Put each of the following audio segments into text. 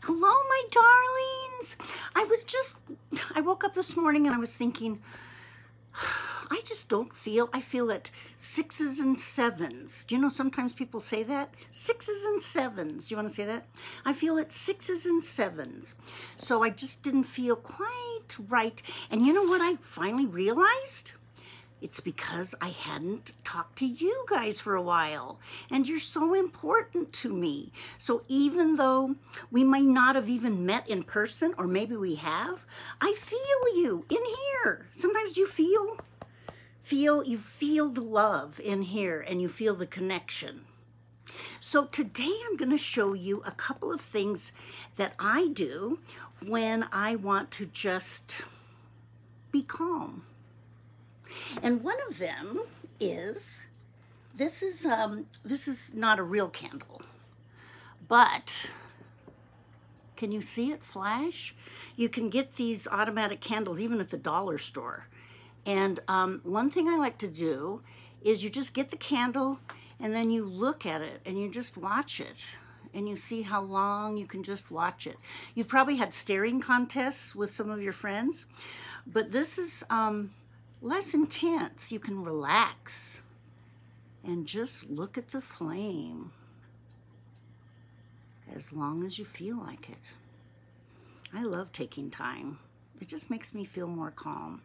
Hello, my darlings. I woke up this morning and I was thinking, I feel at sixes and sevens. Do you know sometimes people say that? Sixes and sevens. Do you want to say that? I feel at sixes and sevens. So I just didn't feel quite right. And you know what I finally realized? It's because I hadn't talked to you guys for a while, and you're so important to me. So even though we may not have even met in person, or maybe we have, I feel you in here. Sometimes you feel the love in here, and you feel the connection. So today I'm going to show you a couple of things that I do when I want to just be calm. And one of them is, this is not a real candle, but can you see it flash? You can get these automatic candles even at the dollar store. And one thing I like to do is you just get the candle and then you look at it and you just watch it. And you see how long you can just watch it. You've probably had staring contests with some of your friends, but this is less intense. You can relax and just look at the flame as long as you feel like it. I love taking time. It just makes me feel more calm.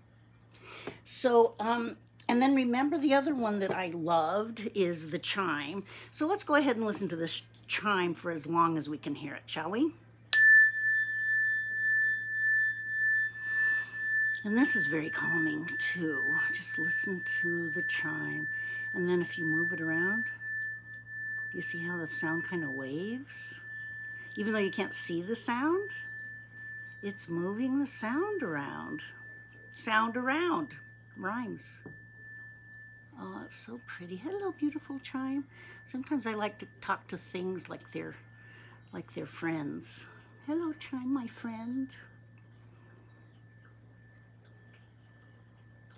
So, and then remember the other one that I loved is the chime. So let's go ahead and listen to this chime for as long as we can hear it, shall we? And this is very calming too. Just listen to the chime. And then if you move it around, you see how the sound kind of waves? Even though you can't see the sound, it's moving the sound around. Sound around rhymes. Oh, it's so pretty. Hello, beautiful chime. Sometimes I like to talk to things like they're friends. Hello, chime, my friend.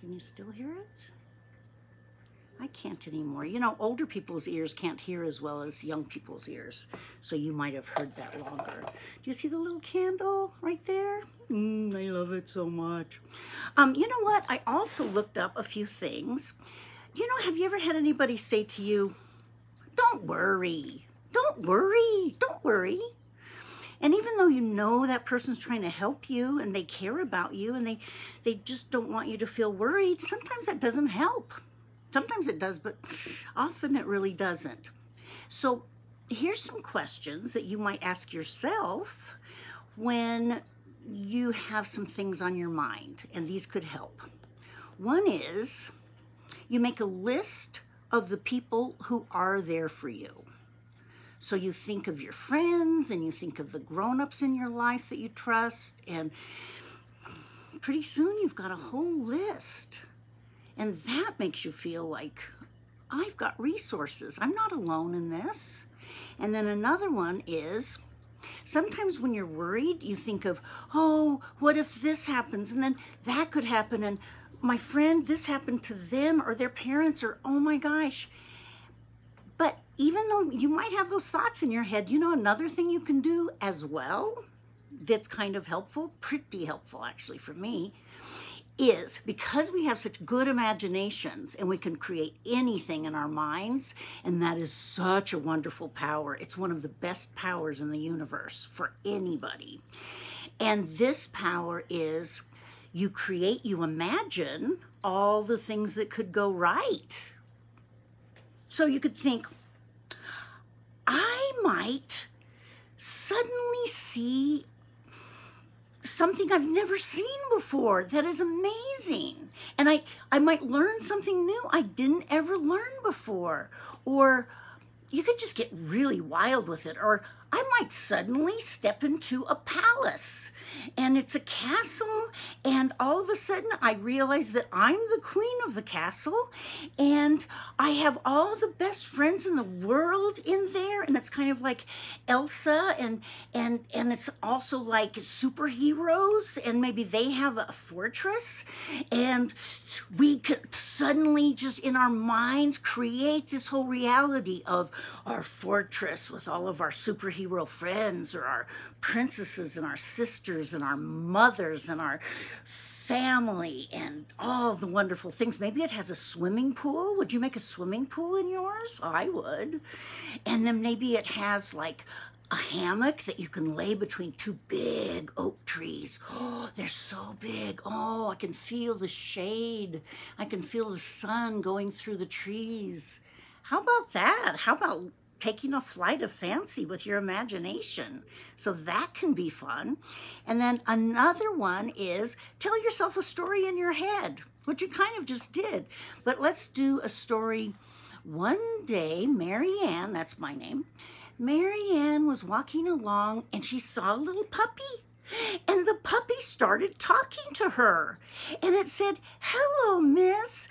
Can you still hear it? I can't anymore. You know, older people's ears can't hear as well as young people's ears, so you might have heard that longer. Do you see the little candle right there? I love it so much. You know what? I also looked up a few things. You know, have you ever had anybody say to you, don't worry, don't worry, don't worry? And even though you know that person's trying to help you and they care about you and they just don't want you to feel worried, sometimes that doesn't help. Sometimes it does, but often it really doesn't. So here's some questions that you might ask yourself when you have some things on your mind, and these could help. One is, you make a list of the people who are there for you. So you think of your friends and you think of the grown-ups in your life that you trust, and pretty soon you've got a whole list. And that makes you feel like, I've got resources. I'm not alone in this. And then another one is, sometimes when you're worried, you think of, oh, what if this happens? And then that could happen. And my friend, this happened to them or their parents, or oh my gosh. But even though you might have those thoughts in your head, you know, another thing you can do as well that's kind of helpful, pretty helpful actually for me, is because we have such good imaginations and we can create anything in our minds, and that is such a wonderful power. It's one of the best powers in the universe for anybody. And this power is you imagine all the things that could go right. So you could think, I might suddenly see something I've never seen before that is amazing. And I might learn something new I didn't ever learn before. Or you could just get really wild with it. Or I might suddenly step into a palace and it's a castle, and all of a sudden I realize that I'm the queen of the castle and I have all the best friends in the world in there, and it's kind of like Elsa, and it's also like superheroes, and maybe they have a fortress, and we could suddenly just in our minds create this whole reality of our fortress with all of our superheroes hero friends or our princesses and our sisters and our mothers and our family and all the wonderful things. Maybe it has a swimming pool. Would you make a swimming pool in yours? I would. And then maybe it has like a hammock that you can lay between two big oak trees. Oh, they're so big. Oh, I can feel the shade. I can feel the sun going through the trees. How about that? How about taking a flight of fancy with your imagination? So that can be fun. And then another one is tell yourself a story in your head, which you kind of just did. But let's do a story. One day, Mary Ann, that's my name, Mary Ann was walking along and she saw a little puppy. And the puppy started talking to her. And it said, "Hello, miss.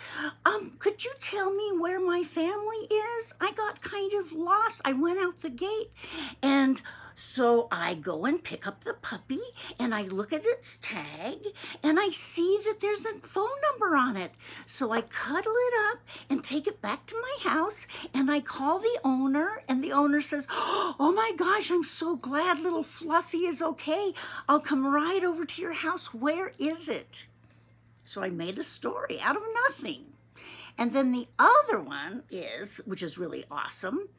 Could you tell me where my family is? I got kind of lost. I went out the gate." And so I go and pick up the puppy and I look at its tag and I see that there's a phone number on it. So I cuddle it up and take it back to my house and I call the owner and the owner says, "Oh my gosh, I'm so glad little Fluffy is okay. I'll come right over to your house. Where is it?" So I made a story out of nothing. And then the other one is, which is really awesome,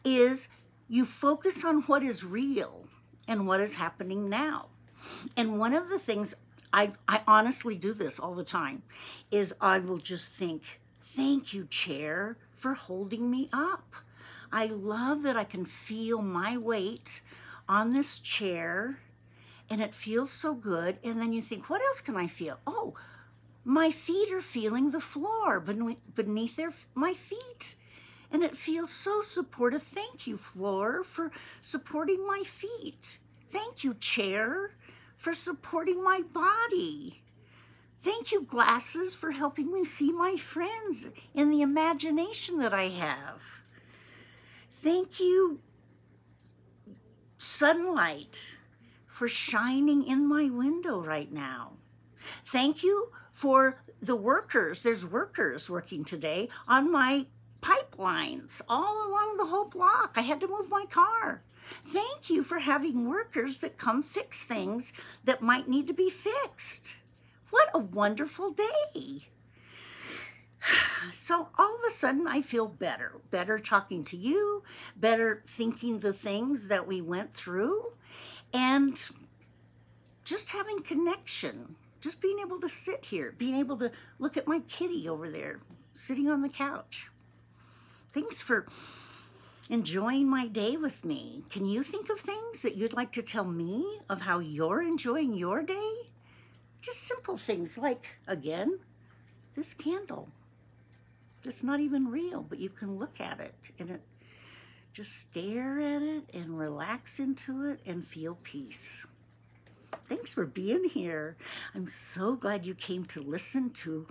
is you focus on what is real and what is happening now. And one of the things, I honestly do this all the time, is I will just think, "Thank you, chair, for holding me up. I love that I can feel my weight on this chair and it feels so good." And then you think, what else can I feel? Oh, my feet are feeling the floor beneath my feet. And it feels so supportive. Thank you, floor, for supporting my feet. Thank you, chair, for supporting my body. Thank you, glasses, for helping me see my friends in the imagination that I have. Thank you, sunlight, for shining in my window right now. Thank you for the workers. There's workers working today on my pipelines all along the whole block. I had to move my car. Thank you for having workers that come fix things that might need to be fixed. What a wonderful day. So all of a sudden I feel better talking to you, better thinking the things that we went through, and just having connection, just being able to sit here, being able to look at my kitty over there, sitting on the couch. Thanks for enjoying my day with me. Can you think of things that you'd like to tell me of how you're enjoying your day? Just simple things like, again, this candle. It's not even real, but you can look at it and just stare at it and relax into it and feel peace. Thanks for being here. I'm so glad you came to listen to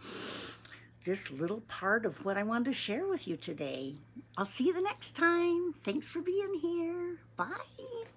this little part of what I wanted to share with you today. I'll see you the next time. Thanks for being here. Bye.